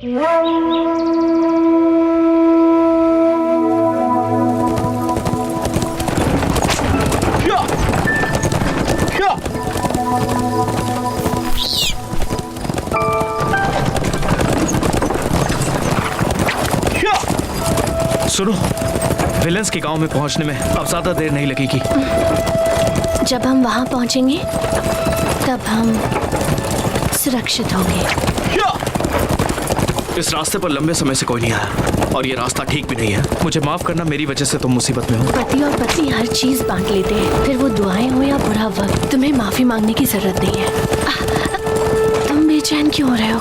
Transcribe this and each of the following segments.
सुनो, विलेंस के गांव में पहुंचने में अब ज्यादा देर नहीं लगेगी। जब हम वहां पहुंचेंगे तब हम सुरक्षित होंगे। इस रास्ते पर लंबे समय से कोई नहीं आया और ये रास्ता ठीक भी नहीं है। मुझे माफ करना, मेरी वजह से तुम मुसीबत में हो। पति और पत्नी हर चीज बांट लेते हैं, फिर वो दुआएं हो या बुरा वक्त, तुम्हें माफी मांगने की जरूरत नहीं है। तुम बेचैन क्यों हो रहे हो?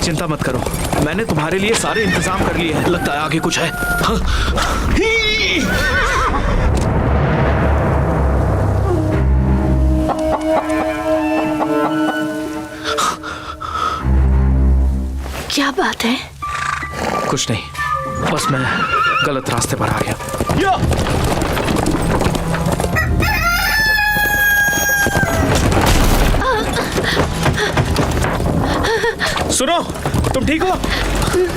चिंता मत करो, मैंने तुम्हारे लिए सारे इंतजाम कर लिए हैं। लगता है आगे कुछ है। क्या बात है? कुछ नहीं, बस मैं गलत रास्ते पर आ गया। सुनो, तुम ठीक हो?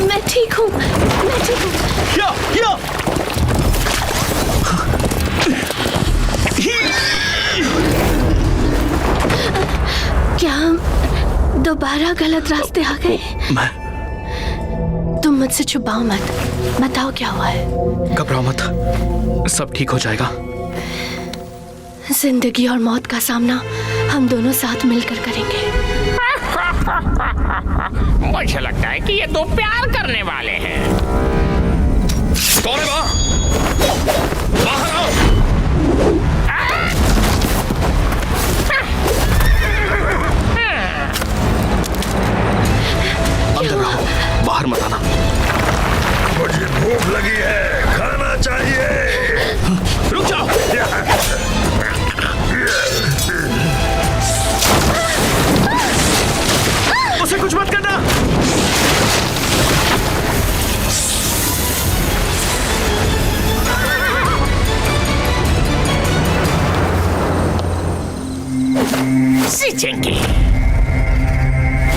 मैं ठीक हूँ, मैं ठीक हूँ। क्या हम दोबारा गलत रास्ते आ गए? तुम मुझसे छुपाओ मत, बताओ क्या हुआ है। घबराओ मत, सब ठीक हो जाएगा। जिंदगी और मौत का सामना हम दोनों साथ मिलकर करेंगे। मुझे लगता है कि ये दो प्यार करने वाले हैं। कौन है वहाँ? बाहर आओ। अंदर रहो, बाहर मत आना। मुझे भूख लगी है, खाना चाहिए। रुक जाओ। उसे कुछ मत करना।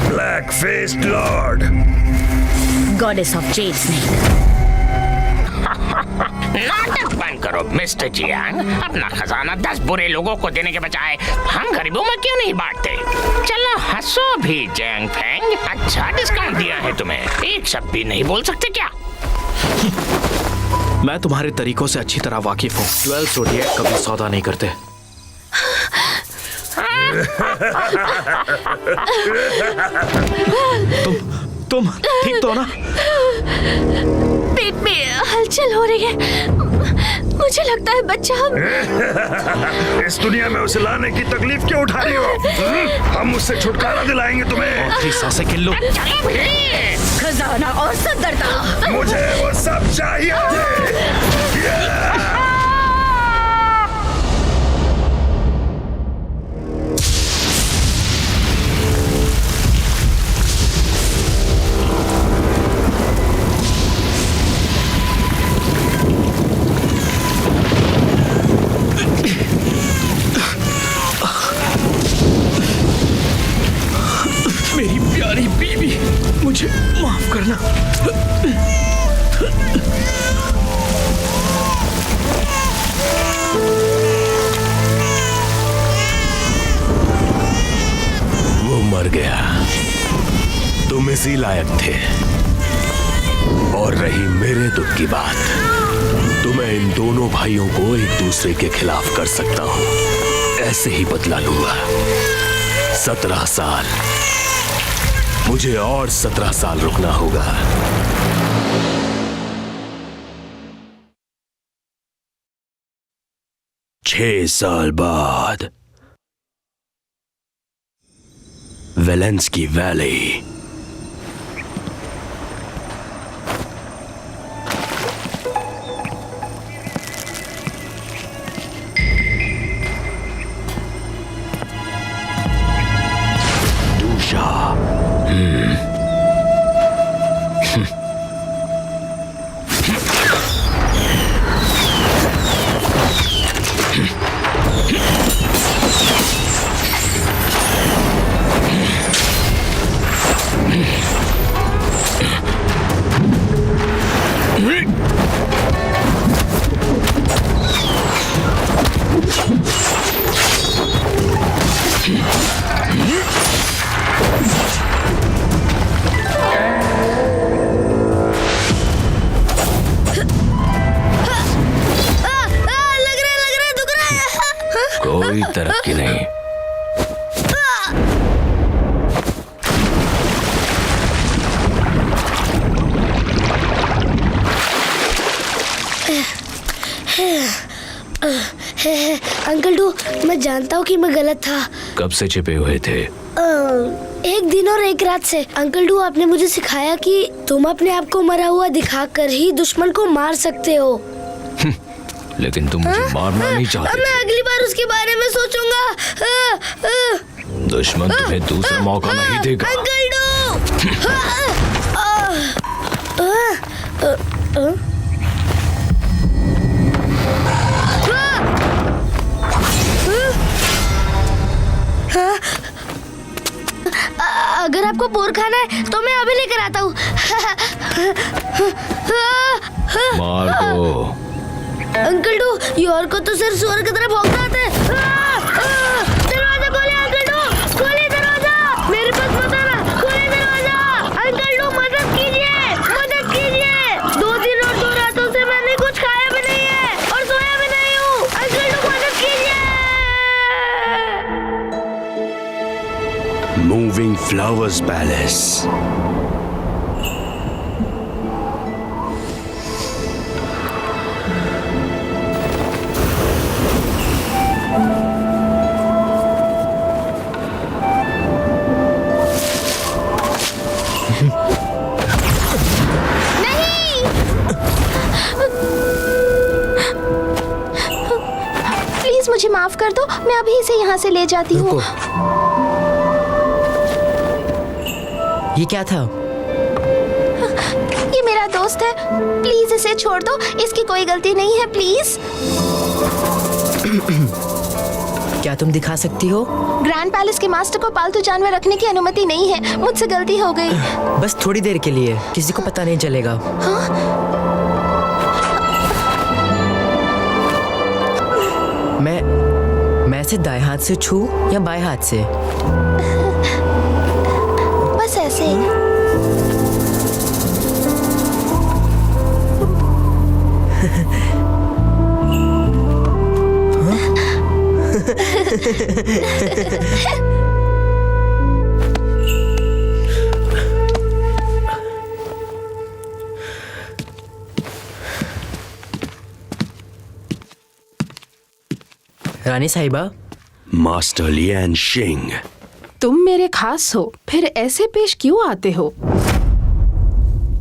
Black faced Lord, goddess of Z snake. नाटक बंद करो मिस्टर जियांग। अपना खजाना 10 बुरे लोगों को देने के बजाय हम गरीबों में क्यों नहीं बांटते? चलो हंसो भी जैंग फेंग, अच्छा डिस्काउंट दिया है तुम्हें। एक शब्द भी नहीं बोल सकते क्या? मैं तुम्हारे तरीकों से अच्छी तरह वाकिफ हूँ। 12 ज़ोडिएक कभी सौदा नहीं करते। तुम ठीक तो हो ना? पेट में हलचल हो रही है, मुझे लगता है बच्चा इस दुनिया में उसे लाने की तकलीफ क्यों उठा रही हो? हम उससे छुटकारा दिलाएंगे तुम्हें। आखिरी सांसें गिन लो। खजाना और सदरता, मुझे वो सब चाहिए। मेरी प्यारी बीवी, मुझे माफ करना। वो मर गया, तुम इसी लायक थे। और रही मेरे दुख की बात, तो मैं इन दोनों भाइयों को एक दूसरे के खिलाफ कर सकता हूं। ऐसे ही बदला लूंगा। 17 साल, मुझे और 17 साल रुकना होगा। छह साल बाद वेलेंस्की वैली। कोई तरक्की नहीं। अंकल टू, मैं जानता हूँ कि मैं गलत था। कब से छिपे हुए थे? एक दिन और एक रात से। अंकल टू, आपने मुझे सिखाया कि तुम अपने आप को मरा हुआ दिखाकर ही दुश्मन को मार सकते हो। लेकिन तुम मुझे मारना नहीं चाहते। मैं अगली बार उसके बारे में सोचूंगा। दुश्मन तुम्हें दूसरा मौका नहीं देगा। Uncle too! अगर आपको बोर खाना है तो मैं अभी लेकर आता हूँ। मार दो। अंकल टू, योर को तो सिर्फ सुअर की तरह भौंकना आता है। दरवाजा खोलिए अंकल टू, खोलिए दरवाजा। मेरे पास मत आना, खोलिए दरवाजा। अंकल टू, मदद कीजिए, मदद कीजिए। 2 दिन और 2 रातों से मैंने कुछ खाया भी नहीं है और सोया भी नहीं हूँ। अंकल टू, मदद कीजिए। Moving flowers palace. प्लीज मुझे माफ कर दो, मैं अभी इसे यहाँ से ले जाती हूँ। ये क्या था? ये मेरा दोस्त है, प्लीज इसे छोड़ दो, इसकी कोई गलती नहीं है, प्लीज। क्या तुम दिखा सकती हो? ग्रैंड पैलेस के मास्टर को पालतू जानवर रखने की अनुमति नहीं है, मुझसे गलती हो गई। बस थोड़ी देर के लिए, किसी को पता नहीं चलेगा। मैं इसे दाएं हाथ से छू या बाएं हाथ से? बस ऐसे। रानी साहिबा। मास्टर लियान शिंग। तुम मेरे खास हो, फिर ऐसे पेश क्यों आते हो?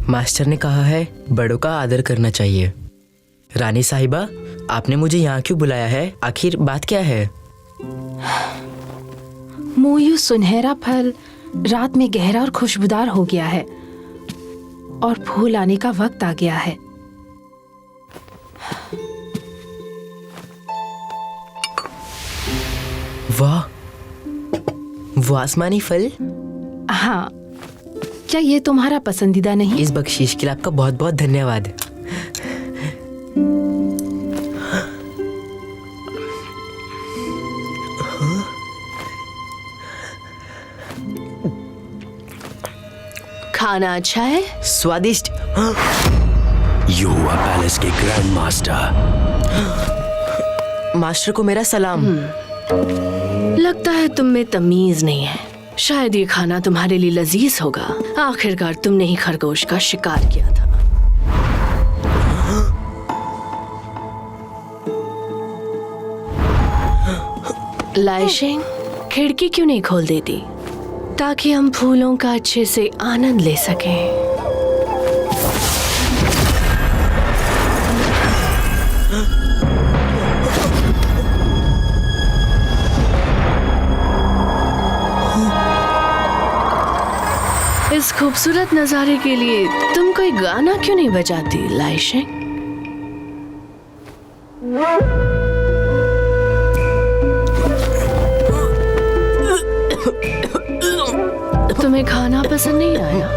मास्टर ने कहा है बड़ों का आदर करना चाहिए। रानी साहिबा, आपने मुझे यहाँ क्यों बुलाया है? आखिर बात क्या है? मोयू सुनहरा फल रात में गहरा और खुशबूदार हो गया है और फूल आने का वक्त आ गया है। वाह, वो आसमानी फल। हाँ, क्या ये तुम्हारा पसंदीदा नहीं? इस बख्शीश के लिए आपका बहुत बहुत धन्यवाद। खाना अच्छा है? स्वादिष्ट। युवा पैलेस के ग्रैंड मास्टर। मास्टर को मेरा सलाम। लगता है तुम में तमीज नहीं है। शायद ये खाना तुम्हारे लिए लजीज होगा। आखिरकार तुमने ही खरगोश का शिकार किया था। लाइशिंग, खिड़की क्यों नहीं खोल देती ताकि हम फूलों का अच्छे से आनंद ले सकें? इस खूबसूरत नजारे के लिए तुम कोई गाना क्यों नहीं बजाती लाइशिंग? तुम्हें खाना पसंद नहीं आया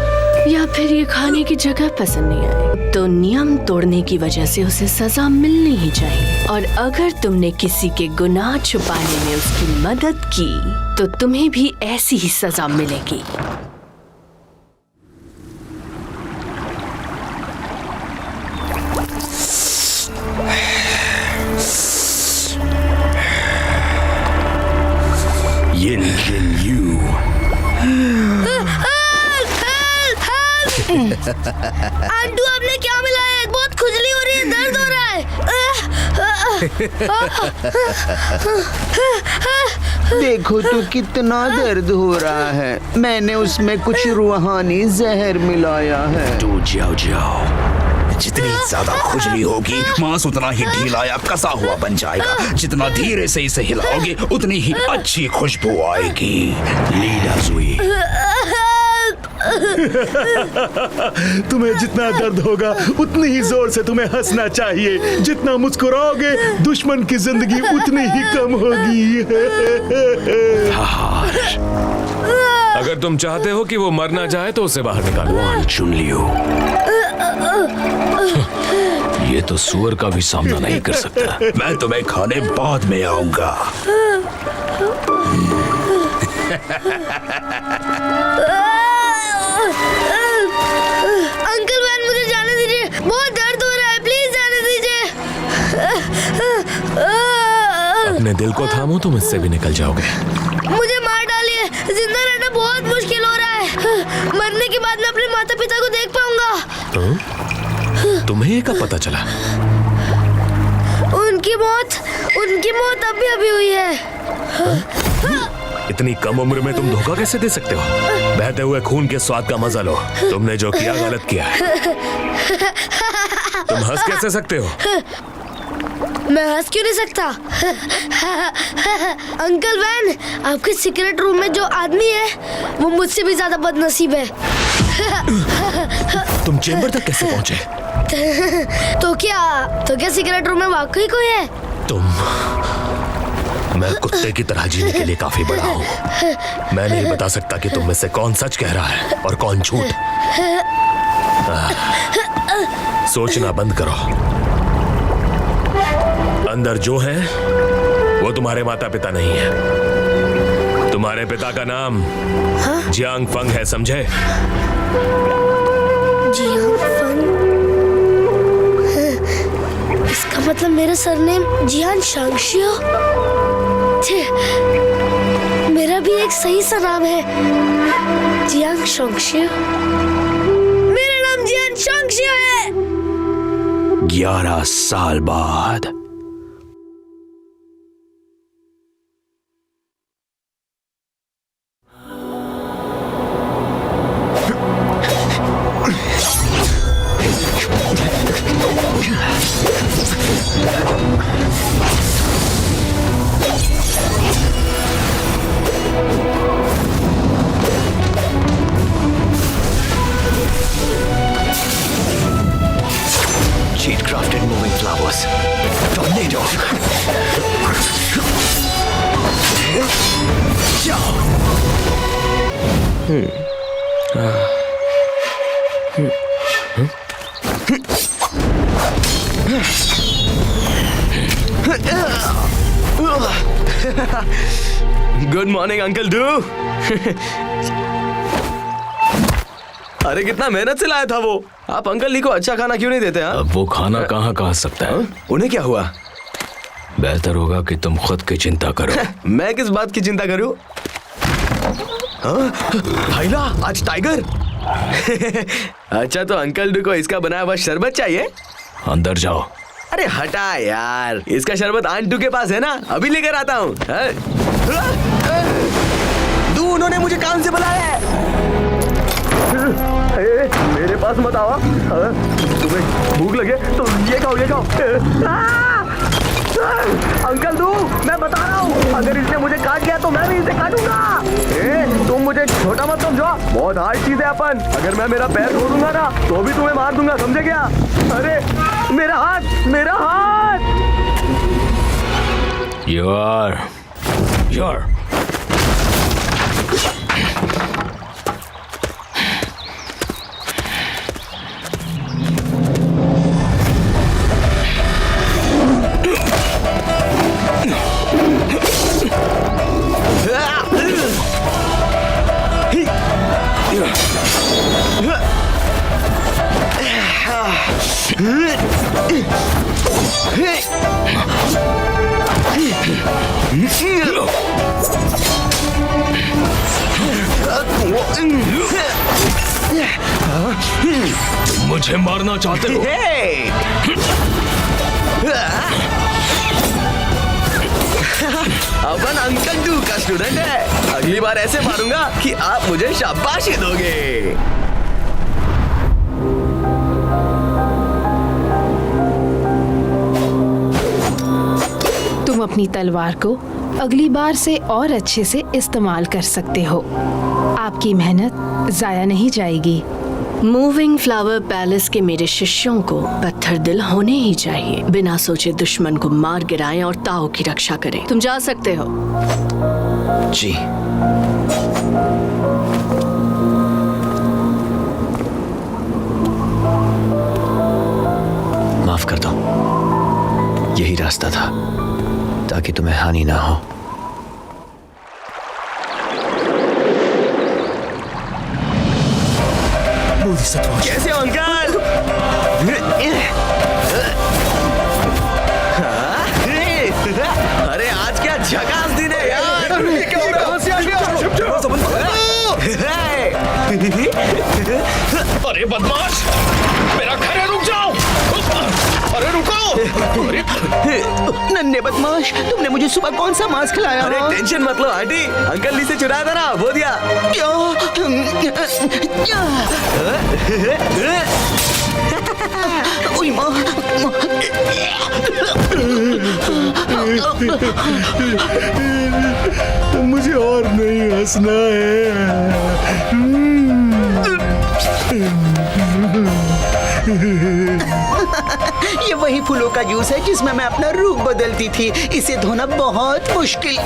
या फिर ये खाने की जगह पसंद नहीं आई तो नियम तोड़ने की वजह से उसे सजा मिलनी ही चाहिए। और अगर तुमने किसी के गुनाह छुपाने में उसकी मदद की तो तुम्हें भी ऐसी ही सजा मिलेगी। आंटू आपने क्या मिलाया है? बहुत खुजली हो रही है, दर्द हो रहा है। देखो तो कितना दर्द हो रहा है। मैंने उसमें कुछ रूहानी जहर मिलाया है। तो जाओ जाओ, जितनी ज्यादा खुजली होगी मांस उतना ही ढीला या कसा हुआ बन जाएगा। जितना धीरे से इसे हिलाओगे उतनी ही अच्छी खुशबू आएगी। लीडा सुई। तुम्हें जितना दर्द होगा उतनी ही जोर से तुम्हें हंसना चाहिए। जितना मुस्कुराओगे दुश्मन की जिंदगी उतनी ही कम होगी। अगर तुम चाहते हो कि वो मर ना जाए तो उसे बाहर निकालो। चुन लियो। ये तो सुअर का भी सामना नहीं कर सकता। मैं तुम्हें खाने बाद में आऊंगा। अंकल वैन, मुझे जाने दीजिए, बहुत दर्द हो रहा है, प्लीज जाने दीजिए। अपने दिल को थामो, तुम इससे भी निकल जाओगे। मुझे मार डालिए, जिंदा रहना बहुत मुश्किल हो रहा है। मरने के बाद मैं अपने माता पिता को देख पाऊंगा। तुम्हें ये कब पता चला? उनकी मौत अभी हुई है। इतनी कम उम्र में तुम धोखा कैसे दे सकते हो? बहते हुए खून के स्वाद का मजा लो। तुमने जो किया गलत किया है। तुम हंस कैसे सकते हो? मैं हंस क्यों नहीं सकता? अंकल वैन, आपके सीक्रेट रूम में जो आदमी है वो मुझसे भी ज्यादा बदनसीब है। तुम चेंबर तक कैसे पहुंचे? तो क्या सीक्रेट रूम में वाकई कोई है? मैं कुत्ते की तरह जीने के लिए काफी बड़ा हूँ। मैं नहीं बता सकता कि तुम में से कौन सच कह रहा है और कौन झूठ। सोचना बंद करो। अंदर जो है वो तुम्हारे माता पिता नहीं है। तुम्हारे पिता का नाम जियांग फंग है, समझे? जियांग फंग? इसका मतलब मेरा सरनेम जियान शांगशियो। मेरा भी एक सही सा नाम है, जियांग शांगशियो। मेरा नाम जियान शांगशियो है। 11 साल बाद। Cheat crafted moving flowers. Tornado. Good morning uncle do. अरे कितना मेहनत से लाया था वो। आप अंकल ली को अच्छा खाना क्यों नहीं देते? अब वो खाना कहाँ खा सकता है? उन्हें क्या हुआ? बेहतर होगा कि तुम खुद की चिंता करो। मैं किस बात की चिंता करूं? हाइला, आज टाइगर। अच्छा, तो अंकल डू को इसका बनाया हुआ शरबत चाहिए? अंदर जाओ। अरे हटा यार, इसका शरबत आंटू के पास है ना, अभी लेकर आता हूँ। डू, उन्होंने मुझे काम से बुलाया है। मेरे पास मत आओ। तुम्हें भूख लगे तो ये खाओ। अंकल डू, मैं बता रहा हूँ, अगर इसने मुझे काट लिया तो मैं भी इसे काटूंगा। तुम मुझे छोटा मत समझो, बहुत हार्ड चीज है अपन। अगर मैं मेरा पैर धो दूंगा ना तो भी तुम्हें मार दूंगा, समझे क्या? अरे मेरा हाथ। योर मुझे मारना चाहते हो? अपन अंकल डू का स्टूडेंट है। अगली बार ऐसे मारूंगा कि आप मुझे शाबाशी दोगे। तुम अपनी तलवार को अगली बार से और अच्छे से इस्तेमाल कर सकते हो। आपकी मेहनत जाया नहीं जाएगी। मूविंग फ्लावर पैलेस के मेरे शिष्यों को पत्थर दिल होने ही चाहिए। बिना सोचे दुश्मन को मार गिराएं और ताओ की रक्षा करें। तुम जा सकते हो। जी। माफ कर दो, यही रास्ता था ताकि तुम्हें हानि ना हो। कैसे हो अंकल? अरे आज क्या झकास दिन है यार। अरे बदमाश, मेरा घर है, रुक जाओ। अरे रुको। नन्हे बदमाश, तुमने मुझे सुबह कौन सा मांस खिलाया? अरे टेंशन मत लो आंटी, अंकल ली से चुराया था ना, वो दिया। ओए माँ। मुझे और नहीं हंसना ये वही फूलों का जूस है जिसमें मैं अपना रूप बदलती थी। इसे धोना बहुत मुश्किल।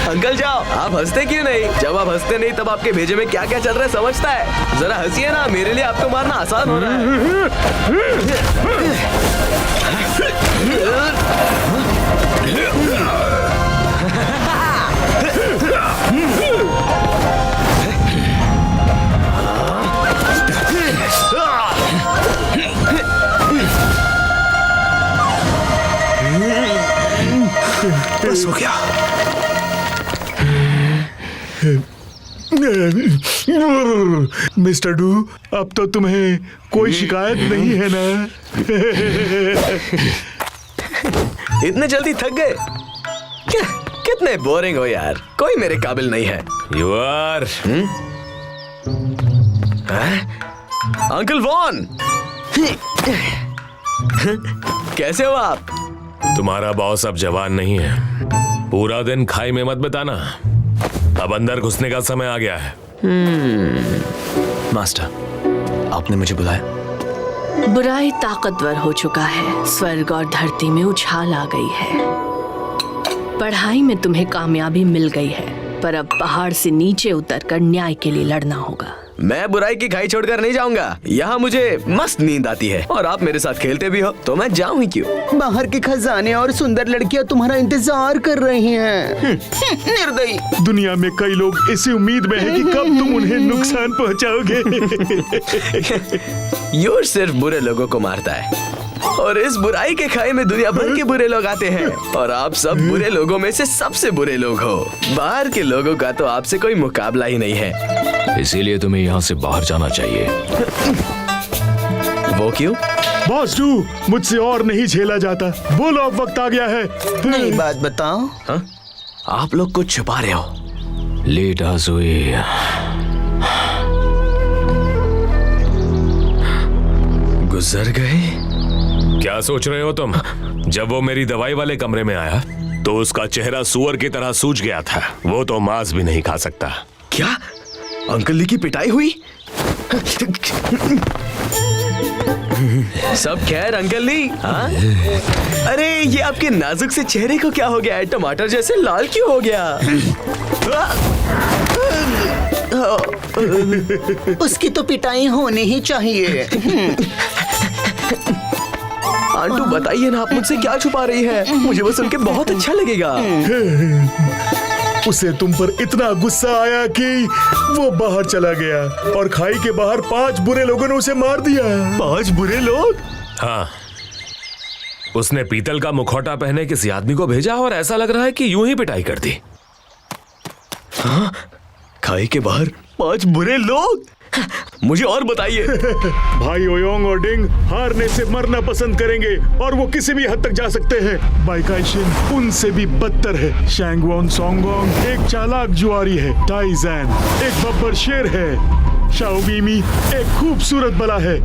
अंकल जाओ, आप हंसते क्यों नहीं? जब आप हंसते नहीं तब आपके भेजे में क्या क्या चल रहा है समझता है। जरा हंसिए ना, मेरे लिए आपको मारना आसान हो रहा है। बस हो गया। मिस्टर डू, अब तो तुम्हें कोई शिकायत नहीं है ना? इतने जल्दी थक गए? कितने बोरिंग हो यार, कोई मेरे काबिल नहीं है। यू आर अंकल वॉन, कैसे हो आप? तुम्हारा बॉस अब जवान नहीं है। पूरा दिन खाई में मत बिताना, अब अंदर घुसने का समय आ गया है। मास्टर, आपने मुझे बुलाया? बुराई ताकतवर हो चुका है, स्वर्ग और धरती में उछाल आ गई है। पढ़ाई में तुम्हें कामयाबी मिल गई है, पर अब पहाड़ से नीचे उतरकर न्याय के लिए लड़ना होगा। मैं बुराई की खाई छोड़कर नहीं जाऊंगा। यहाँ मुझे मस्त नींद आती है और आप मेरे साथ खेलते भी हो, तो मैं जाऊँ ही क्यों? बाहर के खजाने और सुंदर लड़कियां तुम्हारा इंतजार कर रही हैं। निर्दयी। दुनिया में कई लोग इसी उम्मीद में हैं कि कब तुम उन्हें नुकसान पहुंचाओगे। यूर सिर्फ बुरे लोगों को मारता है और इस बुराई के खाई में दुनिया भर के बुरे लोग आते हैं और आप सब बुरे लोगों में से सबसे बुरे लोग हो। बाहर के लोगों का तो आपसे कोई मुकाबला ही नहीं है। इसीलिए तुम्हें यहाँ से बाहर जाना चाहिए। वो क्यों? बॉस डू, मुझसे और नहीं झेला जाता। बोलो, अब वक्त आ गया है। नई बात बताओ। हा? आप लोग कुछ छुपा रहे हो। लेटा सोए। गुजर गए? क्या सोच रहे हो तुम? जब वो मेरी दवाई वाले कमरे में आया तो उसका चेहरा सुअर की तरह सूज गया था। वो तो मांस भी नहीं खा सकता। क्या अंकल ली की पिटाई हुई? सब खैर अंकल ली? हाँ? अरे ये आपके नाजुक से चेहरे को क्या हो गया है? टमाटर जैसे लाल क्यों हो गया? उसकी तो पिटाई होनी ही चाहिए। आंटू बताइए ना, आप मुझसे क्या छुपा रही है? मुझे वो सुन के बहुत अच्छा लगेगा। उसे तुम पर इतना गुस्सा आया कि वो बाहर चला गया और खाई के बाहर 5 बुरे लोगों ने उसे मार दिया। 5 बुरे लोग? हाँ, उसने पीतल का मुखौटा पहने किसी आदमी को भेजा और ऐसा लग रहा है कि यूं ही पिटाई कर दी। हाँ? खाई के बाहर 5 बुरे लोग। मुझे और बताइए। भाई ओयोंग और डिंग हारने से मरना पसंद करेंगे और वो किसी भी हद तक जा सकते हैं। बाइकाइशिन उनसे भी बदतर है। शैंगवोन सोंगोंग एक चालाक जुआरी है। टाइजैन एक बब्बर शेर है। शाओबीमी एक खूबसूरत बला है।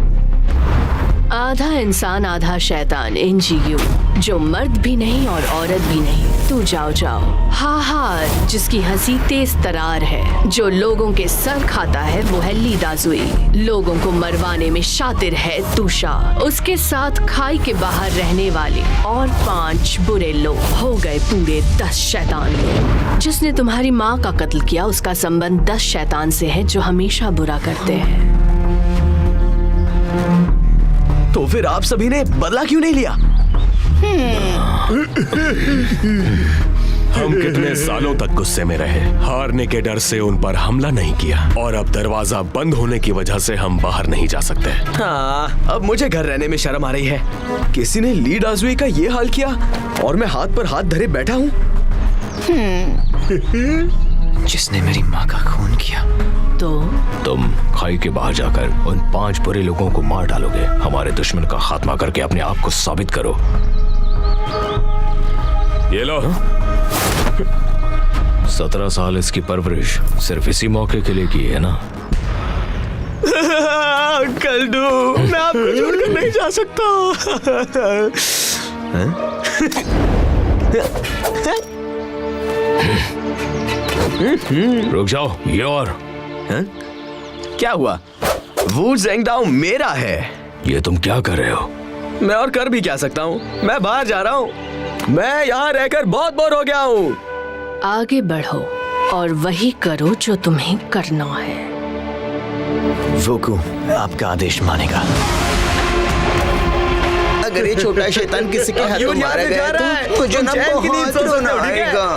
आधा इंसान आधा शैतान इंजीयू, जो मर्द भी नहीं और औरत भी नहीं। तू जाओ जाओ। हाहार जिसकी हंसी तेज तरार है, जो लोगों के सर खाता है वो है ली दाजुई। लोगों को मरवाने में शातिर है तुषा। उसके साथ खाई के बाहर रहने वाले और 5 बुरे लोग हो गए पूरे 10 शैतान लोग। जिसने तुम्हारी माँ का कत्ल किया उसका संबंध 10 शैतान से है जो हमेशा बुरा करते हैं। तो फिर आप सभी ने बदला क्यों नहीं लिया? हम कितने सालों तक गुस्से में रहे, हारने के डर से उन पर हमला नहीं किया और अब दरवाजा बंद होने की वजह से हम बाहर नहीं जा सकते। हाँ, अब मुझे घर रहने में शर्म आ रही है। किसी ने ली दाजुई का ये हाल किया और मैं हाथ पर हाथ धरे बैठा हूँ। जिसने मेरी माँ का खून किया। तो तुम खाई के बाहर जाकर उन 5 बुरे लोगों को मार डालोगे। हमारे दुश्मन का खात्मा करके अपने आप को साबित करो। ये लो। 17 साल इसकी परवरिश सिर्फ इसी मौके के लिए की है ना? कल्डू, मैं आपको छोड़कर नहीं जा सकता। रुक जाओ, ये और क्या हुआ? वू ज़ेंगडाओ मेरा है। ये तुम क्या कर रहे हो? मैं और कर भी क्या सकता हूँ? मैं बाहर जा रहा हूँ। मैं यहाँ रहकर बहुत बोर हो गया हूँ। आगे बढ़ो और वही करो जो तुम्हें करना है। वोकू आपका आदेश मानेगा। अगर ये छोटा शैतान किसी के हाथों मारा गया तो मुझे ना बहुत रोना आएगा।